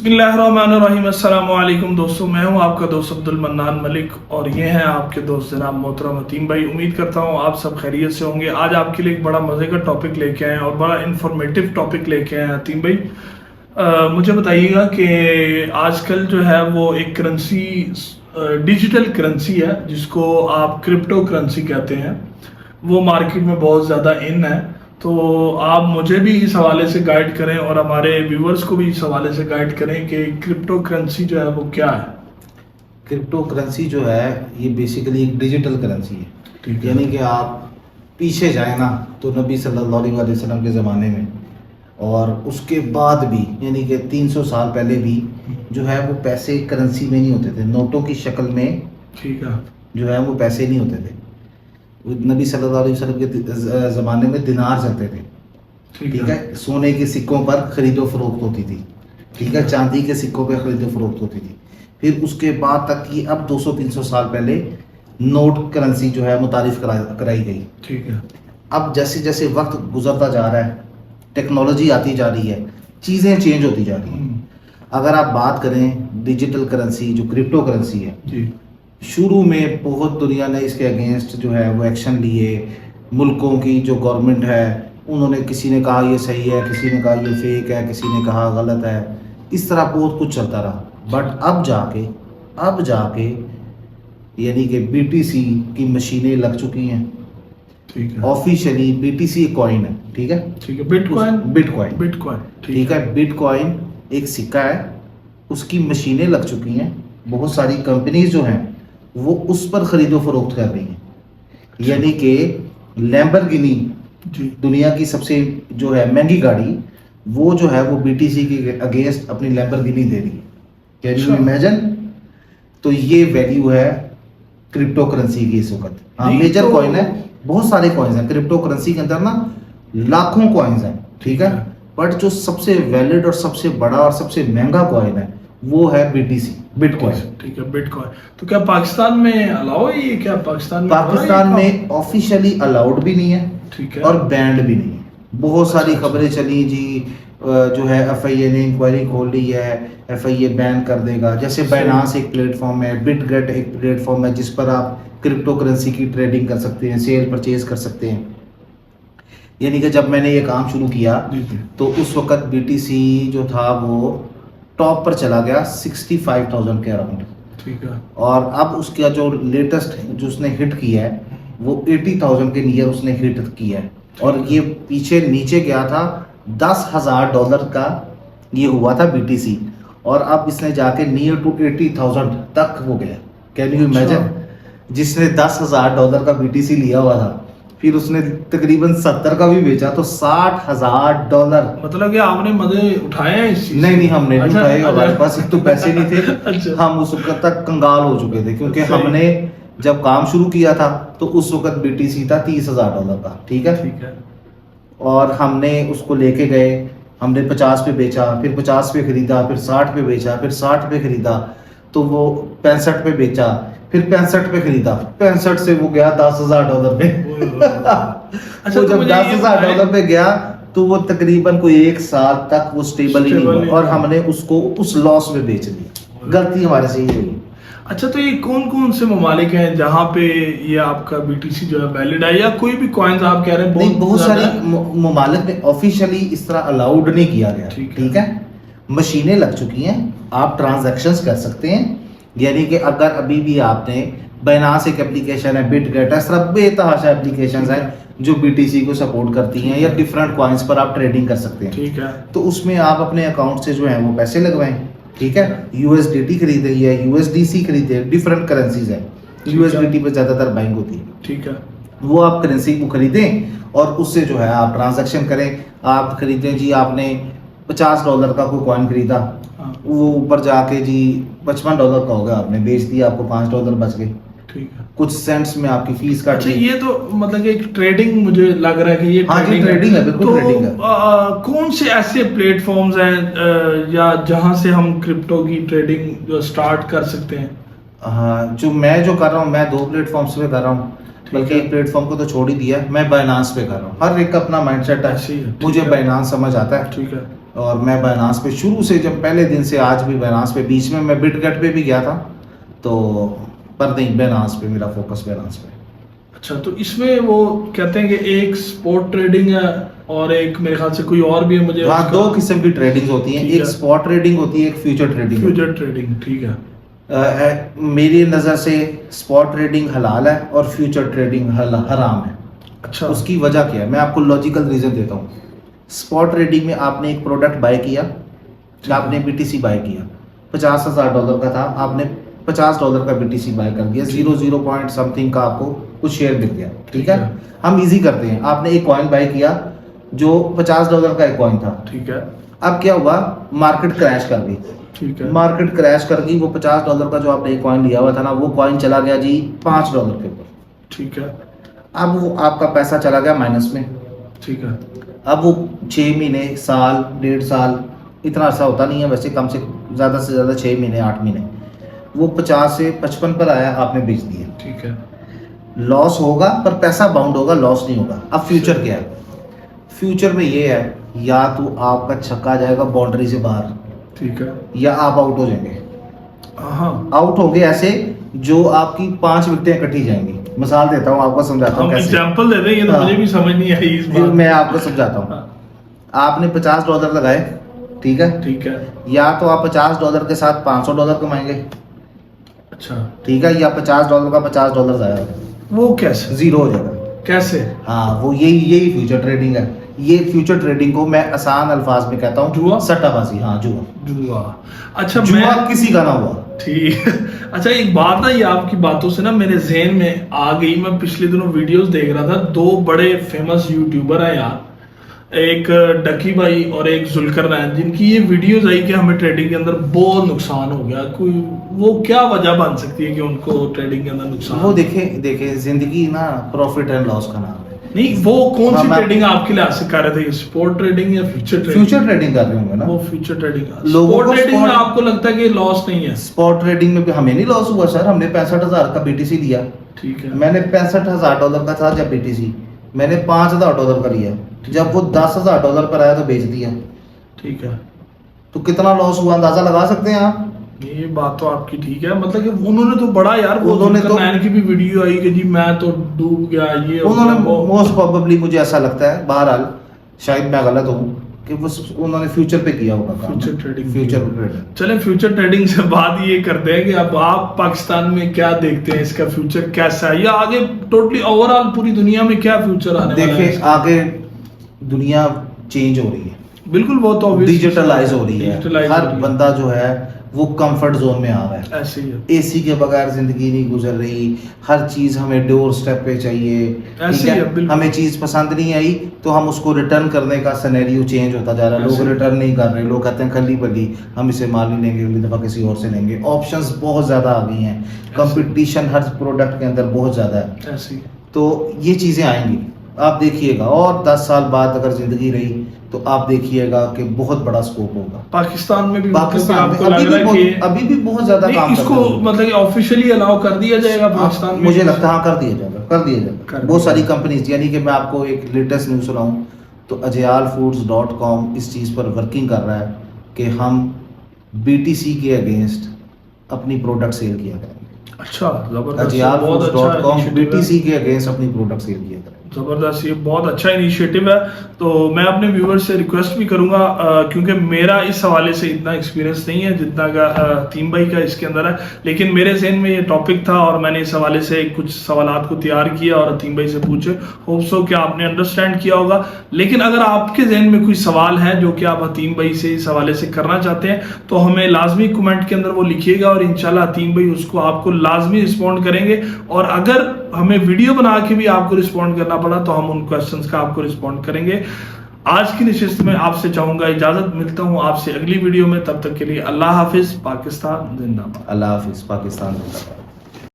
बिस्मिल्लाहिर्रहमानिर्रहीम। अस्सलाम वालेकुम दोस्तों, मैं हूं आपका दोस्त अब्दुल मन्नान मलिक और ये हैं आपके दोस्त जनाब मोहतरम अतीम भाई। उम्मीद करता हूं आप सब खैरियत से होंगे। आज आपके लिए एक बड़ा मज़े का टॉपिक लेके आए हैं और बड़ा इंफॉर्मेटिव टॉपिक लेके आए हैं अतीम भाई। मुझे बताइएगा कि आजकल जो है वो एक करेंसी डिजिटल करेंसी है जिसको आप क्रिप्टो करेंसी कहते हैं, वो मार्केट में बहुत ज़्यादा इन है। तो आप मुझे भी इस हवाले से गाइड करें और हमारे व्यूवर्स को भी इस हवाले से गाइड करें कि क्रिप्टो करेंसी जो है वो क्या है। क्रिप्टो करेंसी जो है ये बेसिकली एक डिजिटल करेंसी है। ठीक है। यानी कि आप पीछे जाए ना तो नबी सल्लल्लाहु अलैहि वसल्लम के ज़माने में और उसके बाद भी यानी कि 300 साल पहले भी जो है वो पैसे करेंसी में नहीं होते थे, नोटों की शक्ल में ठीक है। जो है वो पैसे नहीं होते थे। नबी सल्लल्लाहु अलैहि वसल्लम के ज़माने में दिनार चलते थे। ठीक है। सोने के सिक्कों पर खरीदो फरोख्त होती थी। ठीक है। चांदी के सिक्कों पर खरीदो फरोख्त होती थी। फिर उसके बाद तक की अब 200-300 साल पहले नोट करेंसी जो है मुतारिफ कराई गई। ठीक है। अब जैसे जैसे वक्त गुजरता जा रहा है, टेक्नोलॉजी आती जा रही है, चीज़ें चेंज होती जा रही हैं। अगर आप बात करें डिजिटल करेंसी जो क्रिप्टो करेंसी है जी, शुरू में बहुत दुनिया ने इसके अगेंस्ट जो है वो एक्शन लिए। मुल्कों की जो गवर्नमेंट है उन्होंने, किसी ने कहा ये सही है, किसी ने कहा ये फेक है, किसी ने कहा गलत है, इस तरह बहुत कुछ चलता रहा। बट अब जाके यानी कि बीटीसी की मशीनें लग चुकी हैं। ठीक है। ऑफिशियली बीटीसी एक कॉइन है। ठीक है। ठीक है। बिटकॉइन बिटकॉइन ठीक है। बिटकॉइन एक सिक्का है, उसकी मशीनें लग चुकी हैं। बहुत सारी कंपनीज जो हैं वो उस पर खरीदो फरोख्त कर रही हैं। यानी कि लैम्बोर्गिनी जी, दुनिया की सबसे जो है महंगी गाड़ी, वो जो है वो बीटीसी के अगेंस्ट अपनी लैम्बोर्गिनी दे रही है। Can you imagine? तो ये वैल्यू है क्रिप्टो करेंसी की इस वक्त। हाँ, मेजर कॉइन है, बहुत सारे कॉइन्स हैं क्रिप्टो करेंसी के अंदर ना, लाखों कॉइन्स हैं। ठीक है। बट जो सबसे वैलिड और सबसे बड़ा और सबसे महंगा कॉइन है वो है बीटीसी, बिटकॉइन। ठीक है। बिटकॉइन तो क्या पाकिस्तान में अलाउ है ये? क्या पाकिस्तान में ऑफिशियली अलाउड भी नहीं है, ठीक है, और बैंड भी नहीं है। बहुत सारी खबरें चली जी, जो है एफआईए ने इंक्वायरी खोल ली है, एफआईए बैन कर देगा। जैसे बाइनांस एक प्लेटफॉर्म है, बिटगेट एक प्लेटफॉर्म है जिस पर आप क्रिप्टो करेंसी की ट्रेडिंग कर सकते हैं, सेल परचेज कर सकते हैं। यानी कि जब मैंने ये काम शुरू किया तो उस वक्त बीटीसी जो था वो टॉप पर चला गया 65,000 के अराउंड। ठीक है। और अब उसका जो लेटेस्ट जो उसने हिट किया है वो 80,000 के नियर उसने हिट किया है। और ये पीछे नीचे गया था $10,000 का ये हुआ था बीटीसी, और अब इसने जाके नियर टू 80,000 तक हो गया। Can you imagine? जिसने $10,000 का बीटीसी लिया हुआ था फिर उसने तकरीबन 70 का भी बेचा तो $60,000। मतलब कि आपने मजे उठाए हैं इस चीज? नहीं, हमने नहीं उठाए। हमारे पास एक तो पैसे नहीं थे। अच्छा। हम उस वक्त तक कंगाल हो चुके थे क्योंकि सही। हमने जब काम शुरू किया था तो उस वक्त बीटीसी था $30,000 का। ठीक है। ठीक है। और हमने उसको लेके गए, हमने 50 पे बेचा, फिर 50 पे खरीदा, फिर 60 पे बेचा, फिर 60 पे खरीदा, तो वो 65 पे बेचा, फिर 65 पे खरीदा, 65 से वो गया $10,000 पे। अच्छा, तो जब $10,000 पे गया तो वो तकरीबन कोई 1 साल तक वो स्टेबल ही नहीं हुआ और हमने उसको उस लॉस में बेच दिया। गलती हमारे से ही हुई। अच्छा, तो ये कौन कौन से ममालिक हैं जहाँ पे ये आपका बीटीसी जो है वैलिड है, या कोई भी कॉइन्स आप कह रहे हैं? नहीं, बहुत सारी ममालिक में ऑफिशियली इस तरह अलाउड नहीं किया गया। ठीक है। मशीनें लग चुकी हैं, आप ट्रांजैक्शंस कर सकते हैं। यानी कि अगर अभी भी आपने बाइनांस एक एप्लीकेशन है, बिटगेट है, सब बेतहाशा एप्लीकेशंस हैं जो बीटीसी को सपोर्ट करती हैं, या डिफरेंट कॉइन्स पर आप ट्रेडिंग कर सकते हैं। ठीक है। तो उसमें आप अपने अकाउंट से जो है वो पैसे लगवाएं। ठीक है। यूएसडीटी खरीदे या यूएसडीसी खरीदे, डिफरेंट करेंसीज है। यूएसडीटी पे ज्यादातर बाइंग होती है। ठीक है। वो आप करेंसी को खरीदें और उससे जो है आप ट्रांजैक्शन करें। आप खरीदें जी, आपने $50 का कोई कॉइन खरीदा, वो ऊपर जाके जी $55 का हो गया, आपने बेच दिया, आपको $5 बच गए। ठीक है। कुछ सेंट्स में आपकी फीस काट अच्छा, दी। ये तो मतलब कि एक ट्रेडिंग मुझे लग रहा है कि ये हाँ जी, ट्रेडिंग है, बिल्कुल ट्रेडिंग है। कौन से ऐसे प्लेटफॉर्म्स हैं या जहां से हम क्रिप्टो की ट्रेडिंग जो स्टार्ट कर सकते हैं? हाँ, मैं जो कर रहा हूँ, मैं 2 प्लेटफॉर्म्स पे कर रहा हूँ, बल्कि एक प्लेटफॉर्म को तो छोड़ ही दिया, मैं बाइनांस पे कर रहा हूँ। हर एक का अपना माइंडसेट है। मुझे बाइनांस समझ आता है। ठीक है। और मैं बाइनांस पे शुरू से, जब पहले दिन से आज भी बाइनांस पे, बीच में मैं बिटगेट पे भी गया था, तो पर नहीं, बाइनांस पे मेरा फोकस, बाइनांस पे। अच्छा, तो इसमें वो कहते हैं कि एक स्पॉट ट्रेडिंग है और एक मेरे ख्याल से कोई और भी है, मुझे हाँ, उसका- 2 किस्म की ट्रेडिंग होती है, ठीक एक है। स्पॉट ट्रेडिंग होती है, एक फ्यूचर ट्रेडिंग। फ्यूचर ट्रेडिंग, ठीक है। मेरी नज़र से स्पॉट ट्रेडिंग हलाल है और फ्यूचर ट्रेडिंग हराम है। अच्छा, उसकी वजह क्या है, मैं आपको लॉजिकल रीज़न देता हूँ। स्पॉट ट्रेडिंग में आपने एक प्रोडक्ट बाय किया, आपने बीटीसी बाय किया, $50,000 का था, आपने $50 का बीटीसी बाय कर दिया, 0 पॉइंट समथिंग का आपको कुछ शेयर मिल गया, ठीक है। हम इजी करते हैं, आपने एक कॉइन बाय किया जो $50 का एक कॉइन था। ठीक है, अब क्या हुआ, मार्केट क्रैश कर गई। ठीक है, मार्केट क्रैश कर गई, वो $50 का जो आपने एक कॉइन लिया हुआ था ना, वो कॉइन चला गया जी $5 के ऊपर। ठीक है, अब वो आपका पैसा चला गया माइनस में। ठीक है। अब वो 6 महीने, साल, 1.5 साल, इतना अर्सा होता नहीं है वैसे, कम से ज़्यादा 6 महीने, 8 महीने, वो 50 से 55 पर आया, आपने बेच दिया। ठीक है, लॉस होगा पर पैसा बाउंड होगा, लॉस नहीं होगा। अब फ्यूचर क्या है, फ्यूचर में ये है, या तो आपका छक्का जाएगा बाउंड्री से बाहर, ठीक है। या आप आउट हो जाएंगे। हाँ, आउट होंगे ऐसे जो आपकी 5 विकेटें इकट्ठी जाएंगी। मिसाल देता हूँ, आपको समझाता हूँ हम कैसे। एग्जांपल दे दें, ये तो हाँ। मुझे भी समझ नहीं आई इस फिर बात। मैं आपको समझाता हूँ। हाँ, आपने $50 लगाए, ठीक है, ठीक है। या तो आप $50 के साथ $500 कमाएंगे, अच्छा, ठीक है, या $50 का $50 जाएगा, वो कैसे? जीरो हो जाएगा। कैसे? हाँ, वो यही फ्यूचर ट्रेडिंग है। ये फ्यूचर ट्रेडिंग को मैं आसान अल्फाज में कहता हूँ जुआ? सट्टाबाजी। हाँ, जुआ। जुआ। अच्छा, जुआ मैं किसी का ना हुआ। ठीक। अच्छा, एक बात ना, ये आपकी बातों से ना मेरे जहन में आ गई। मैं पिछले दिनों वीडियोस देख रहा था, 2 बड़े फेमस यूट्यूबर हैं यार, एक डकी भाई और एक जुल्कर नैन, जिनकी ये वीडियोस आई कि हमें ट्रेडिंग के अंदर बहुत नुकसान हो गया। कोई वो क्या वजह बन सकती है कि उनको ट्रेडिंग के अंदर नुकसान? वो देखे जिंदगी ना प्रॉफिट एंड लॉस का नाम है। नहीं, वो कौन सी हाँ, ट्रेडिंग आपके लिए से कर रहे थे, स्पोर्ट ट्रेडिंग या फ्यूचर ट्रेडिंग? फ्यूचर ट्रेडिंग कर रहे होंगे ना वो फ्यूचर ट्रेडिंग। लोगों स्पोर्ट को ट्रेडिंग में sport- आपको लगता है कि लॉस नहीं है? स्पॉट ट्रेडिंग में भी हमें नहीं लॉस हुआ सर, हमने $65,000 का बीटीसी लिया। ठीक है, मैंने $65,000 का था जब बीटीसी, मैंने $5,000 का लिया, जब वो $10,000 पर आया तो बेच दिया। ठीक है। तो कितना लॉस हुआ अंदाजा लगा सकते हैं आप। ये बात तो आपकी ठीक है, मतलब कि उन्होंने तो बड़ा यार, वो उन्होंने जुल्कर तो- नैन की भी वीडियो आई कि जी मैं तो डूब गया, ये हो उन्होंने गया, वो। मोस्ट प्रोबेबली, मुझे ऐसा लगता है, बहरहाल शायद मैं गलत हूँ, कि वो उन्होंने फ्यूचर पे किया होगा काम। Future trading. Future trading. चले, फ्यूचर ट्रेडिंग से बात ये करते हैं कि अब आप पाकिस्तान में क्या देखते हैं, इसका फ्यूचर कैसा है, या आगे टोटली ओवरऑल पूरी दुनिया में क्या फ्यूचर आने वाला है देखिए, इसका? आगे दुनिया चेंज हो रही है, बिल्कुल, वो तो obvious डिजिटलाइज हो रही है, Digitalize हर हो रही है। बंदा जो है वो कंफर्ट जोन में आ रहा है। ऐसे ही है। एसी के बगैर जिंदगी नहीं गुजर रही, हर चीज हमें डोर स्टेप पे चाहिए, ऐसे ठीक ही है। है, बिल्कुल। हमें चीज पसंद नहीं आई तो हम उसको रिटर्न करने का सिनेरियो चेंज होता जा रहा है। ऐसे लोग ही। रिटर्न नहीं कर रहे, लोग कहते हैं खली बली, हम इसे माल नहीं लेंगे, अगली दफा किसी और से लेंगे। ऑप्शंस बहुत ज्यादा आ गई हैं, कंपटीशन हर प्रोडक्ट के अंदर बहुत ज्यादा है। ऐसे ही। तो ये चीजें आएंगी, आप देखिएगा, और 10 साल बाद अगर जिंदगी रही तो आप देखिएगा कि बहुत बड़ा स्कोप होगा पाकिस्तान में भी, पाकिस्तान में। मतलब कि आपको लग रहा है कि अभी भी बहुत ज्यादा नहीं, काम इसको करना है। मतलब कि ऑफिशियली अलाउ कर दिया जाएगा पाकिस्तान में? मुझे लगता है हाँ, कर दिया जाएगा, कर दिया जाएगा। कर बहुत दिया सारी कंपनीज, यानी कि मैं आपको एक लेटेस्ट न्यूज़ सुनाऊं तो ajalfoods.com इस चीज़ पर वर्किंग कर रहा है कि हम BTC के अगेंस्ट अपनी प्रोडक्ट सेल किया करेंगे। अच्छा, जबरदस्त, बहुत अच्छा ajalfoods.com initiative है। BTC के अगेंस्ट अपनी प्रोडक्ट सेल किया करेंगे। जबरदस्त, ये बहुत अच्छा इनिशिएटिव है। तो मैं अपने व्यूअर्स से रिक्वेस्ट भी करूंगा, क्योंकि मेरा इस हवाले से इतना एक्सपीरियंस नहीं है जितना का तीन भाई का इसके अंदर है, लेकिन मेरे जहन में ये टॉपिक था और मैंने इस हवाले से कुछ सवालात को तैयार किया और तीन भाई से पूछे। होप सो कि आपने अंडरस्टैंड किया होगा। लेकिन अगर आपके जहन में कोई सवाल है जो कि आप हतीम भाई से इस हवाले से करना चाहते हैं तो हमें लाजमी कमेंट के अंदर वो लिखिएगा और इंशाल्लाह हतीम भाई उसको आपको लाजमी रिस्पॉन्ड करेंगे। और अगर हमें वीडियो बना के भी आपको रिस्पॉन्ड करना पड़ा तो हम उन क्वेश्चंस का आपको रिस्पॉन्ड करेंगे। आज की नशिस्त में आपसे चाहूंगा इजाजत, मिलता हूं आपसे अगली वीडियो में। तब तक के लिए अल्लाह हाफिज, पाकिस्तान जिंदाबाद। अल्लाह हाफिज, पाकिस्तान जिंदाबाद।